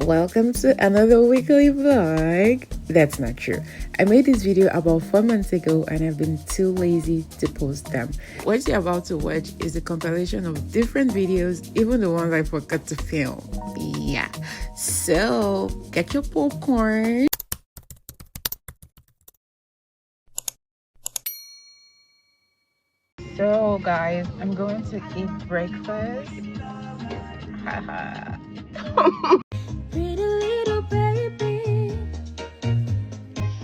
Welcome to another weekly vlog. That's not true. I made this video about 4 months ago and I've been too lazy to post them. What you're about to watch is a compilation of different videos, even the ones I forgot to film. Yeah, so get your popcorn. So guys, I'm going to eat breakfast. Haha. Pretty little baby,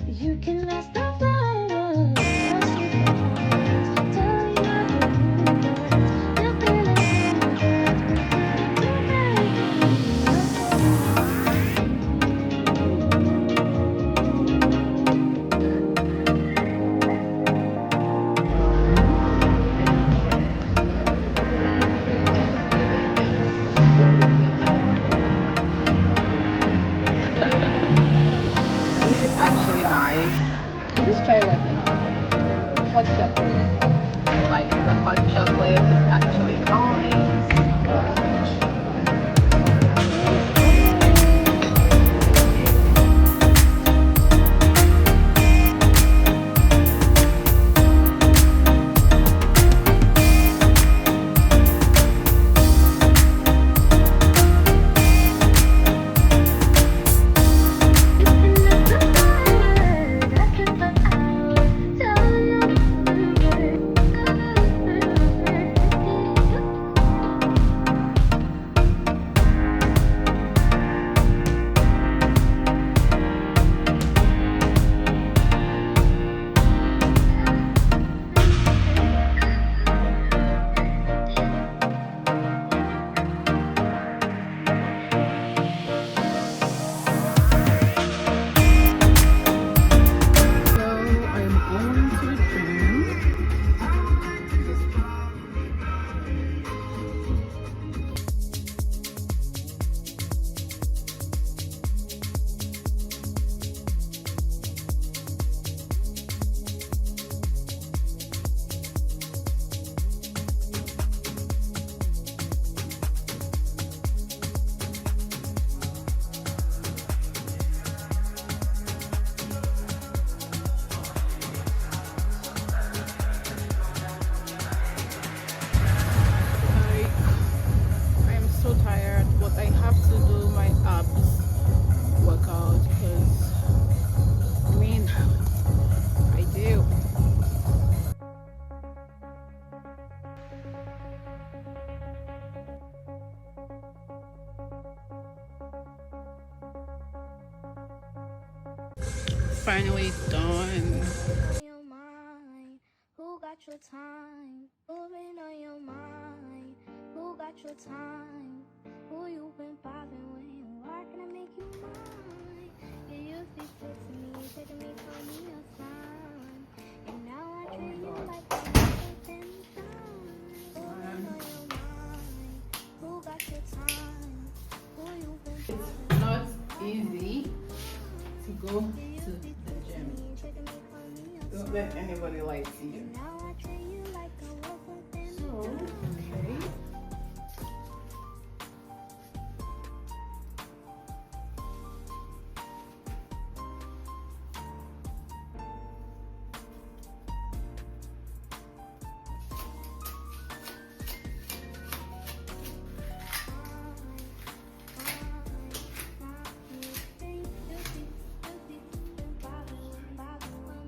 you can last the actually nice. Just try hot chocolate. Like the hot chocolate is actually nice. Finally done. Who got your time? Moving on your mind. Who got your time? Who you been bothering when you working to make you mine? You used to be good to me, taking me for me a sign. And now I treat you like I'm nothing time. Moving on your mind. Who got your time? Who you been bothering? It's not easy to go to the gym. Don't let anybody lie to you. So, okay.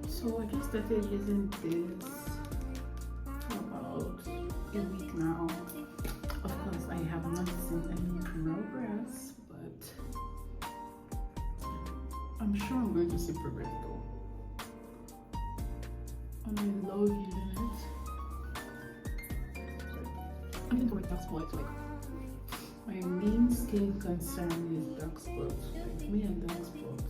So I just started using this for about a week now. Of course, I have not seen any progress, but I'm sure I'm going to see progress though. And I love using it. I'm going to dark spots. Like my main skin concern is dark spots. Like me and dark spots.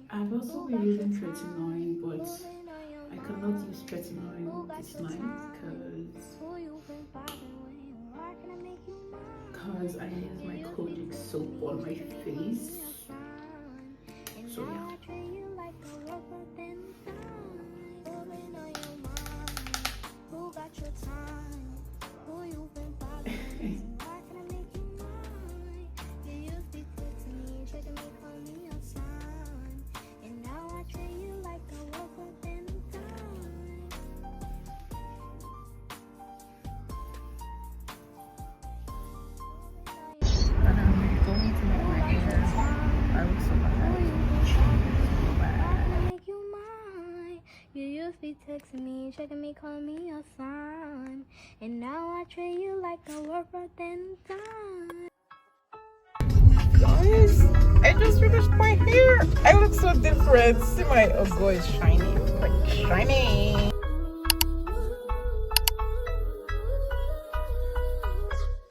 I've also been using tretinoin, but I cannot use tretinoin this night because I use my Kojic soap on my face. So yeah. so bad. So bad. Make you mine. You used to be texting me, checking me, calling me a sign. And now I treat you like a worth more than time. Guys, I just finished my hair. I look so different. See my oh it's shiny. It's like shiny.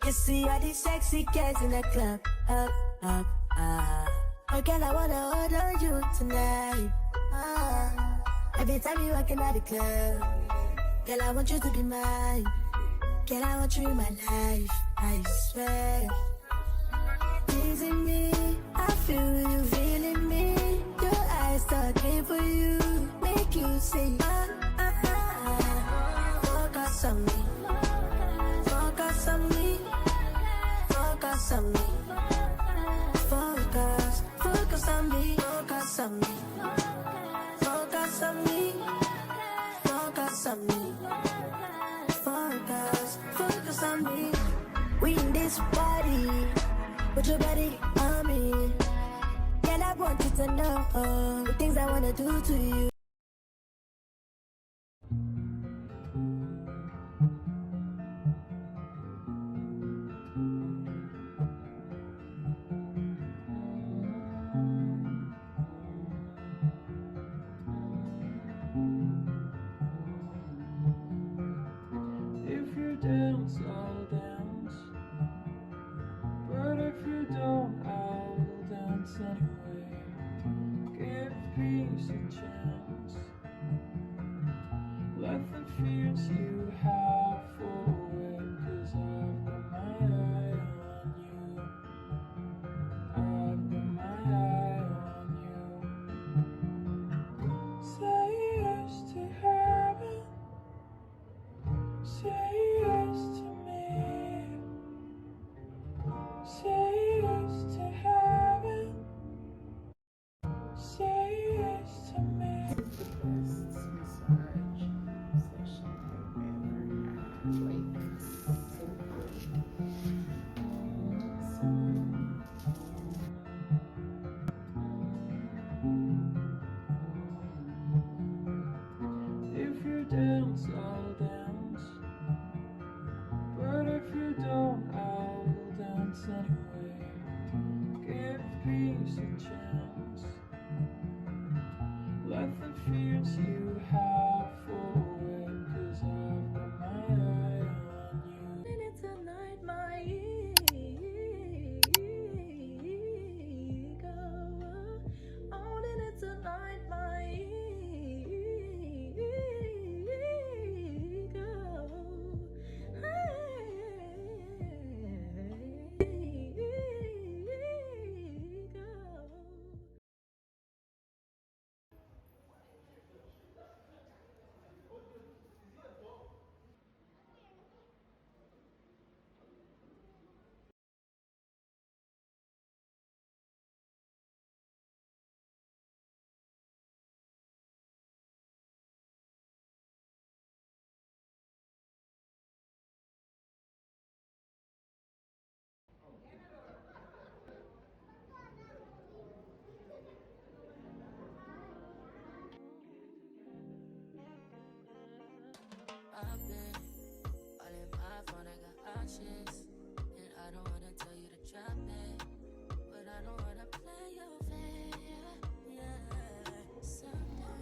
You see all these sexy girls in the club. Up, up, up. Oh, girl, I wanna order you tonight. Every time you walking out the club, girl, I want you to be mine. Girl, I want you in my life. I swear. Teasing me, I feel you feeling me. Your eyes talking for you, make you sing. Focus on me. Focus on me. Focus on me. Focus, focus on me. Focus on me. Focus on me. Focus on me. Focus, focus on me. We in this party. Put your body on me. Girl, I want you to know the things I wanna do to you. If you dance, I'll dance. But if you don't, I'll dance anyway. Give peace a chance. Let the fears you have fall away. 'Cause I've got my eye on you. I've got my eye on you. Say yes to heaven. Say yes to me. Say yes to heaven. Say yes to me. The best massage session I've ever had. Like, so good. So If you dance, I'll dance. But if you don't, I'll dance anyway. Give peace a chance. Let the fears you have fall away. 'Cause I've got my eye on you. And it's tonight, my ego. Owning it tonight, my ego. I've been all in my phone, I got options. And I don't wanna tell you to drop it, but I don't wanna play your fair. Yeah, something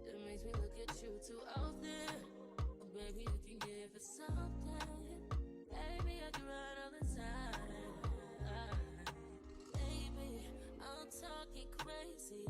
that makes me look at you too often. Oh, baby, you can give it something. Baby, I do it all the time. Baby, I'm talking crazy.